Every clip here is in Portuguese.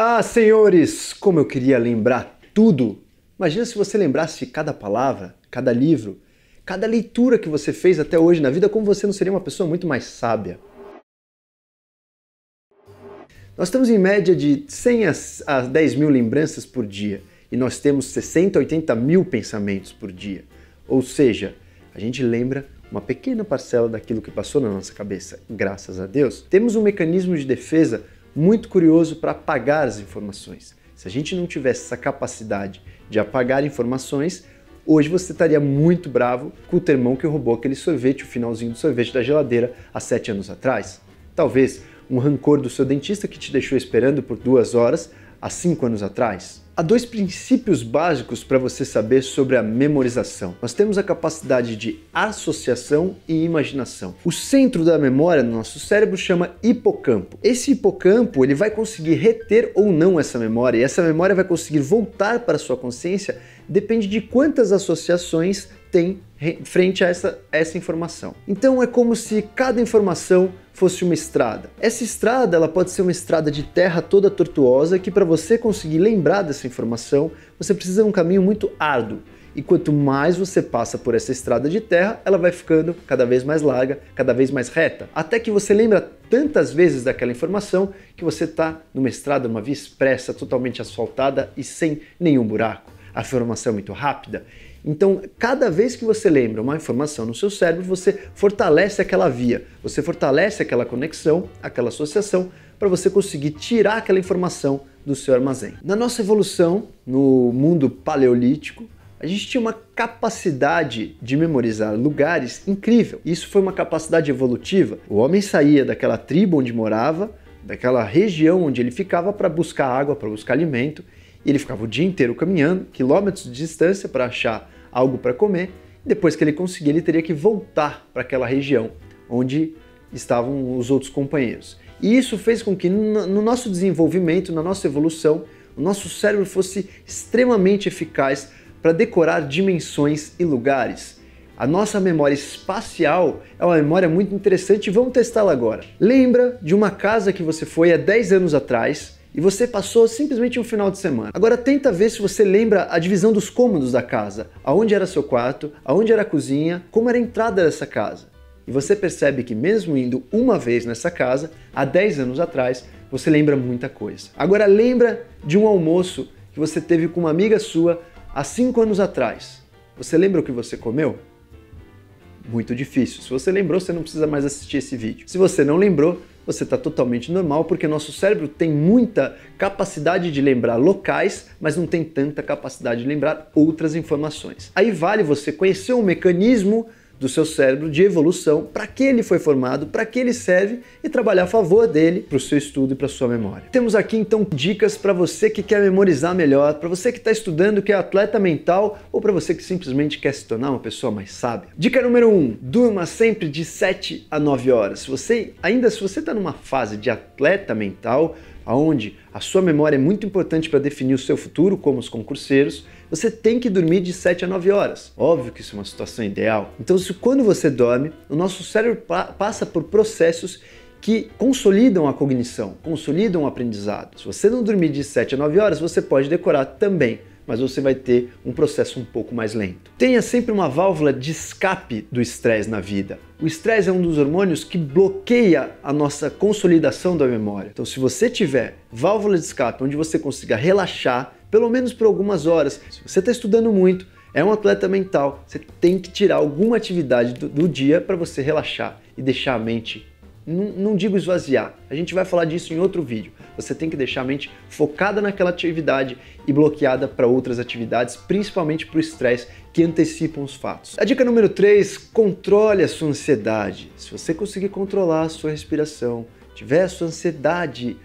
Ah, senhores, como eu queria lembrar tudo! Imagina se você lembrasse cada palavra, cada livro, cada leitura que você fez até hoje na vida, como você não seria uma pessoa muito mais sábia. Nós temos em média de 100 a 10 mil lembranças por dia e nós temos 60 a 80 mil pensamentos por dia. Ou seja, a gente lembra uma pequena parcela daquilo que passou na nossa cabeça, graças a Deus. Temos um mecanismo de defesa muito curioso para apagar as informações. Se a gente não tivesse essa capacidade de apagar informações, hoje você estaria muito bravo com o teu irmão que roubou aquele sorvete, o finalzinho do sorvete da geladeira há 7 anos atrás. Talvez um rancor do seu dentista que te deixou esperando por 2 horas há 5 anos atrás. Há 2 princípios básicos para você saber sobre a memorização. Nós temos a capacidade de associação e imaginação. O centro da memória no nosso cérebro chama hipocampo. Esse hipocampo ele vai conseguir reter ou não essa memória, e essa memória vai conseguir voltar para a sua consciência, depende de quantas associações tem frente a essa informação. Então é como se cada informação fosse uma estrada. Essa estrada ela pode ser uma estrada de terra toda tortuosa que para você conseguir lembrar dessa informação, você precisa de um caminho muito árduo. E quanto mais você passa por essa estrada de terra, ela vai ficando cada vez mais larga, cada vez mais reta. Até que você lembra tantas vezes daquela informação que você está numa estrada, uma via expressa, totalmente asfaltada e sem nenhum buraco. A informação é muito rápida. Então, cada vez que você lembra uma informação no seu cérebro, você fortalece aquela via, você fortalece aquela conexão, aquela associação, para você conseguir tirar aquela informação do seu armazém. Na nossa evolução, no mundo paleolítico, a gente tinha uma capacidade de memorizar lugares incrível. Isso foi uma capacidade evolutiva. O homem saía daquela tribo onde morava, daquela região onde ele ficava para buscar água, para buscar alimento, e ele ficava o dia inteiro caminhando, quilômetros de distância para achar algo para comer. E depois que ele conseguia, ele teria que voltar para aquela região onde estavam os outros companheiros. E isso fez com que no nosso desenvolvimento, na nossa evolução, o nosso cérebro fosse extremamente eficaz para decorar dimensões e lugares. A nossa memória espacial é uma memória muito interessante e vamos testá-la agora. Lembra de uma casa que você foi há 10 anos atrás e você passou simplesmente um final de semana. Agora tenta ver se você lembra a divisão dos cômodos da casa, aonde era seu quarto, aonde era a cozinha, como era a entrada dessa casa. E você percebe que mesmo indo uma vez nessa casa, há 10 anos atrás, você lembra muita coisa. Agora lembra de um almoço que você teve com uma amiga sua há 5 anos atrás. Você lembra o que você comeu? Muito difícil. Se você lembrou, você não precisa mais assistir esse vídeo. Se você não lembrou, você está totalmente normal, porque nosso cérebro tem muita capacidade de lembrar locais, mas não tem tanta capacidade de lembrar outras informações. Aí vale você conhecer um mecanismo do seu cérebro de evolução, para que ele foi formado, para que ele serve e trabalhar a favor dele para o seu estudo e para a sua memória. Temos aqui então dicas para você que quer memorizar melhor, para você que está estudando, que é atleta mental ou para você que simplesmente quer se tornar uma pessoa mais sábia. Dica número 1, durma sempre de 7 a 9 horas. Se você está numa fase de atleta mental, onde a sua memória é muito importante para definir o seu futuro, como os concurseiros, você tem que dormir de 7 a 9 horas. Óbvio que isso é uma situação ideal. Então, quando você dorme, o nosso cérebro passa por processos que consolidam a cognição, consolidam o aprendizado. Se você não dormir de 7 a 9 horas, você pode decorar também, mas você vai ter um processo um pouco mais lento. Tenha sempre uma válvula de escape do estresse na vida. O estresse é um dos hormônios que bloqueia a nossa consolidação da memória. Então, se você tiver válvula de escape onde você consiga relaxar, pelo menos por algumas horas, se você está estudando muito, é um atleta mental, você tem que tirar alguma atividade do dia para você relaxar e deixar a mente, não digo esvaziar, a gente vai falar disso em outro vídeo. Você tem que deixar a mente focada naquela atividade e bloqueada para outras atividades, principalmente para o estresse que antecipam os fatos. A dica número 3, controle a sua ansiedade. Se você conseguir controlar a sua respiração, tiver a sua ansiedade,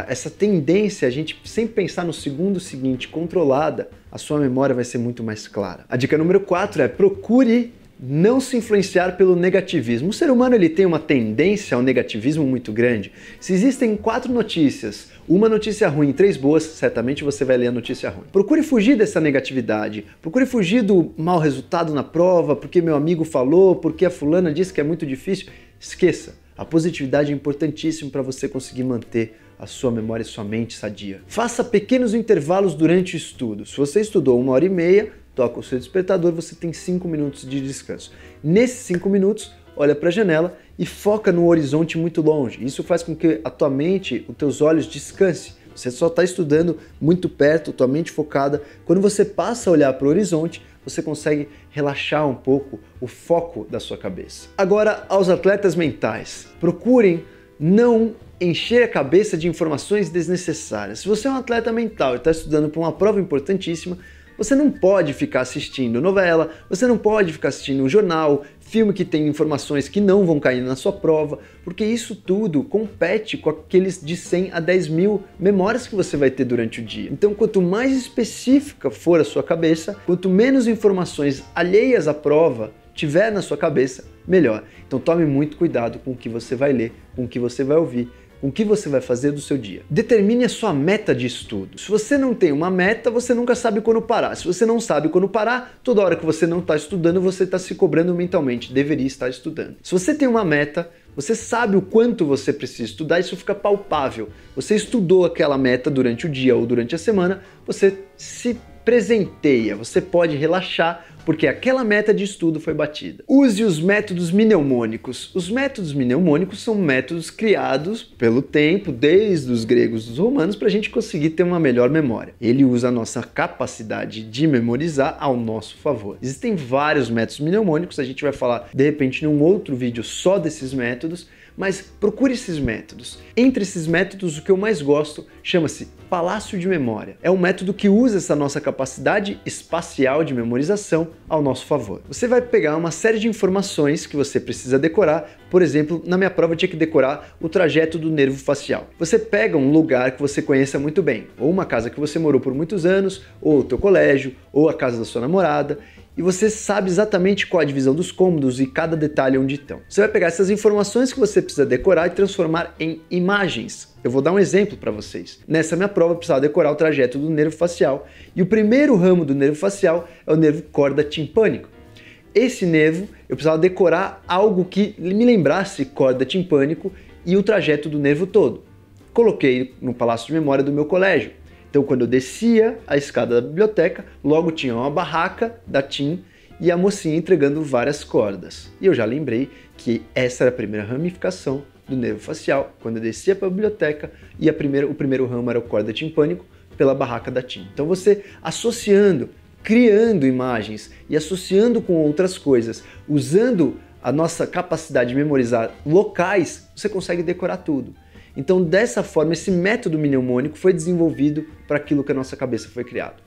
essa tendência a gente sempre pensar no segundo seguinte controlada, a sua memória vai ser muito mais clara. A dica número 4 é procure não se influenciar pelo negativismo. O ser humano ele tem uma tendência ao negativismo muito grande. Se existem 4 notícias, uma notícia ruim e 3 boas, certamente você vai ler a notícia ruim. Procure fugir dessa negatividade, procure fugir do mau resultado na prova, porque meu amigo falou, porque a fulana disse que é muito difícil. Esqueça, a positividade é importantíssima para você conseguir manter a sua memória e sua mente sadia. Faça pequenos intervalos durante o estudo. Se você estudou 1h30, toca o seu despertador, você tem 5 minutos de descanso. Nesses 5 minutos, olha para a janela e foca no horizonte muito longe. Isso faz com que a tua mente, os teus olhos descansem. Você só está estudando muito perto, tua mente focada. Quando você passa a olhar para o horizonte, você consegue relaxar um pouco o foco da sua cabeça. Agora, aos atletas mentais, procurem não encher a cabeça de informações desnecessárias. Se você é um atleta mental e está estudando para uma prova importantíssima, você não pode ficar assistindo novela, você não pode ficar assistindo um jornal, filme que tem informações que não vão cair na sua prova, porque isso tudo compete com aqueles de 100 a 10 mil memórias que você vai ter durante o dia. Então, quanto mais específica for a sua cabeça, quanto menos informações alheias à prova tiver na sua cabeça, melhor. Então tome muito cuidado com o que você vai ler, com o que você vai ouvir, com o que você vai fazer do seu dia. Determine a sua meta de estudo. Se você não tem uma meta, você nunca sabe quando parar. Se você não sabe quando parar, toda hora que você não está estudando, você está se cobrando mentalmente. Deveria estar estudando. Se você tem uma meta, você sabe o quanto você precisa estudar, isso fica palpável. Você estudou aquela meta durante o dia ou durante a semana, você se presenteia, você pode relaxar, porque aquela meta de estudo foi batida. Use os métodos mnemônicos. Os métodos mnemônicos são métodos criados pelo tempo, desde os gregos e os romanos, para a gente conseguir ter uma melhor memória. Ele usa a nossa capacidade de memorizar ao nosso favor. Existem vários métodos mnemônicos, a gente vai falar de repente num outro vídeo só desses métodos, mas procure esses métodos. Entre esses métodos, o que eu mais gosto chama-se Palácio de Memória. É um método que usa essa nossa capacidade espacial de memorização ao nosso favor. Você vai pegar uma série de informações que você precisa decorar. Por exemplo, na minha prova eu tinha que decorar o trajeto do nervo facial. Você pega um lugar que você conheça muito bem, ou uma casa que você morou por muitos anos, ou o teu colégio, ou a casa da sua namorada, e você sabe exatamente qual a divisão dos cômodos e cada detalhe onde estão. Você vai pegar essas informações que você precisa decorar e transformar em imagens. Eu vou dar um exemplo para vocês. Nessa minha prova eu precisava decorar o trajeto do nervo facial, e o primeiro ramo do nervo facial é o nervo corda timpânico. Esse nervo eu precisava decorar algo que me lembrasse corda timpânico e o trajeto do nervo todo. Coloquei no palácio de memória do meu colégio. Então, quando eu descia a escada da biblioteca, logo tinha uma barraca da TIM e a mocinha entregando várias cordas. E eu já lembrei que essa era a primeira ramificação do nervo facial. Quando eu descia para a biblioteca, e o primeiro ramo era o corda timpânico pela barraca da TIM. Então, você associando, criando imagens e associando com outras coisas, usando a nossa capacidade de memorizar locais, você consegue decorar tudo. Então, dessa forma, esse método mnemônico foi desenvolvido para aquilo que a nossa cabeça foi criado.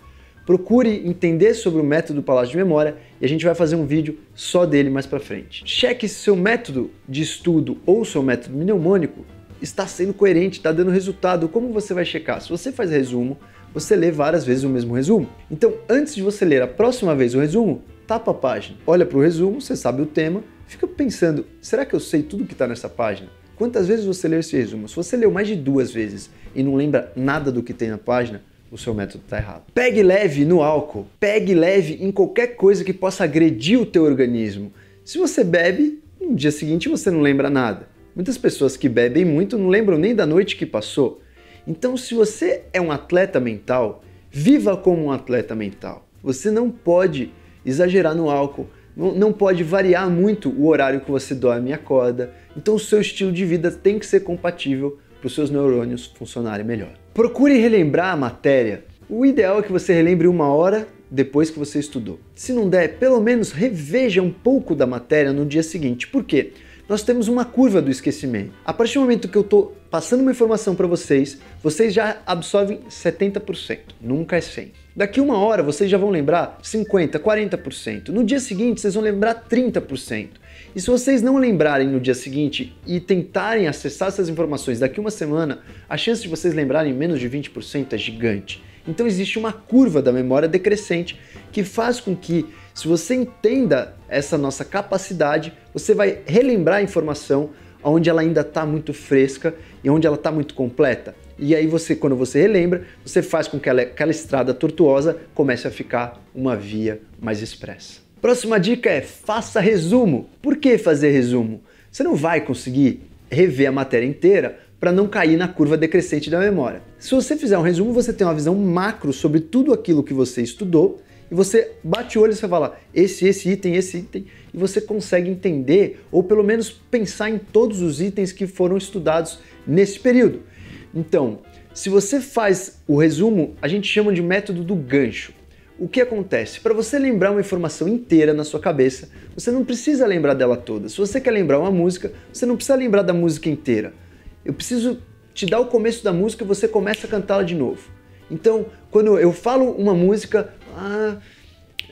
Procure entender sobre o método Palácio de Memória e a gente vai fazer um vídeo só dele mais para frente. Cheque se seu método de estudo ou seu método mnemônico está sendo coerente, está dando resultado. Como você vai checar? Se você faz resumo, você lê várias vezes o mesmo resumo. Então, antes de você ler a próxima vez o resumo, tapa a página, olha para o resumo, você sabe o tema, fica pensando, será que eu sei tudo que está nessa página? Quantas vezes você leu esse resumo? Se você leu mais de 2 vezes e não lembra nada do que tem na página, o seu método está errado. Pegue leve no álcool, pegue leve em qualquer coisa que possa agredir o teu organismo. Se você bebe, no dia seguinte você não lembra nada. Muitas pessoas que bebem muito não lembram nem da noite que passou. Então, se você é um atleta mental, viva como um atleta mental. Você não pode exagerar no álcool, não pode variar muito o horário que você dorme e acorda. Então o seu estilo de vida tem que ser compatível para os seus neurônios funcionarem melhor. Procure relembrar a matéria. O ideal é que você relembre 1 hora depois que você estudou. Se não der, pelo menos reveja um pouco da matéria no dia seguinte. Por quê? Nós temos uma curva do esquecimento. A partir do momento que eu estou passando uma informação para vocês já absorvem 70%, nunca é 100%. Daqui 1 hora vocês já vão lembrar 50%, 40%. No dia seguinte vocês vão lembrar 30%. E se vocês não lembrarem no dia seguinte e tentarem acessar essas informações daqui 1 semana, a chance de vocês lembrarem menos de 20% é gigante. Então existe uma curva da memória decrescente que faz com que, se você entenda essa nossa capacidade, você vai relembrar a informação onde ela ainda está muito fresca e onde ela está muito completa. E aí quando você relembra, você faz com que aquela estrada tortuosa comece a ficar uma via mais expressa. Próxima dica é: faça resumo. Por que fazer resumo? Você não vai conseguir rever a matéria inteira para não cair na curva decrescente da memória. Se você fizer um resumo, você tem uma visão macro sobre tudo aquilo que você estudou, e você bate o olho e você fala, esse item, e você consegue entender, ou pelo menos pensar em todos os itens que foram estudados nesse período. Então, se você faz o resumo, a gente chama de método do gancho. O que acontece? Para você lembrar uma informação inteira na sua cabeça, você não precisa lembrar dela toda. Se você quer lembrar uma música, você não precisa lembrar da música inteira. Eu preciso te dar o começo da música e você começa a cantá-la de novo. Então, quando eu falo uma música,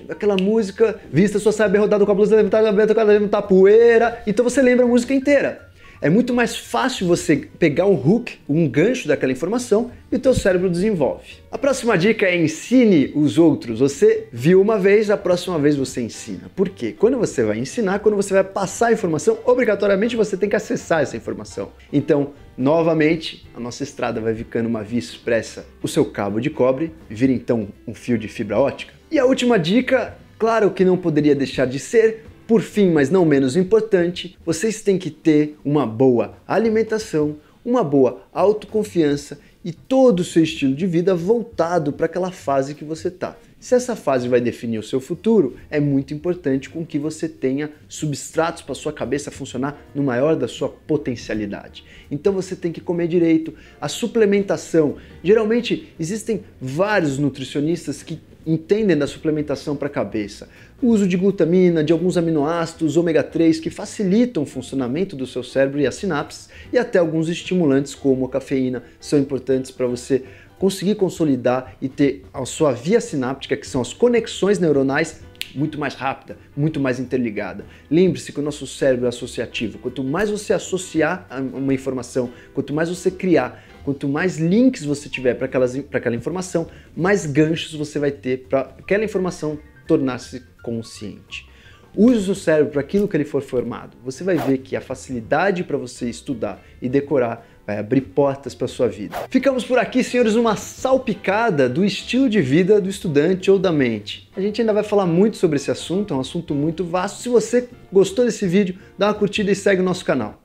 aquela música, vista sua saia bem rodada com a blusa levantar poeira, então você lembra a música inteira. É muito mais fácil você pegar um hook, um gancho daquela informação e o teu cérebro desenvolve. A próxima dica é ensine os outros. Você viu uma vez, a próxima vez você ensina. Por quê? Quando você vai ensinar, quando você vai passar a informação, obrigatoriamente você tem que acessar essa informação. Então, novamente, a nossa estrada vai ficando uma via expressa. O seu cabo de cobre vira então um fio de fibra ótica. E a última dica, claro que não poderia deixar de ser, por fim, mas não menos importante, vocês têm que ter uma boa alimentação, uma boa autoconfiança e todo o seu estilo de vida voltado para aquela fase que você está. Se essa fase vai definir o seu futuro, é muito importante com que você tenha substratos para sua cabeça funcionar no maior da sua potencialidade. Então você tem que comer direito. A suplementação, geralmente existem vários nutricionistas que entendem da suplementação para a cabeça. O uso de glutamina, de alguns aminoácidos, ômega 3, que facilitam o funcionamento do seu cérebro e as sinapses, e até alguns estimulantes como a cafeína são importantes para você conseguir consolidar e ter a sua via sináptica, que são as conexões neuronais, muito mais rápida, muito mais interligada. Lembre-se que o nosso cérebro é associativo. Quanto mais você associar uma informação, quanto mais você criar, quanto mais links você tiver para aquela informação, mais ganchos você vai ter para aquela informação tornar-se consciente. Use o cérebro para aquilo que ele for formado. Você vai ver que a facilidade para você estudar e decorar vai abrir portas para a sua vida. Ficamos por aqui, senhores, uma salpicada do estilo de vida do estudante ou da mente. A gente ainda vai falar muito sobre esse assunto, é um assunto muito vasto. Se você gostou desse vídeo, dá uma curtida e segue o nosso canal.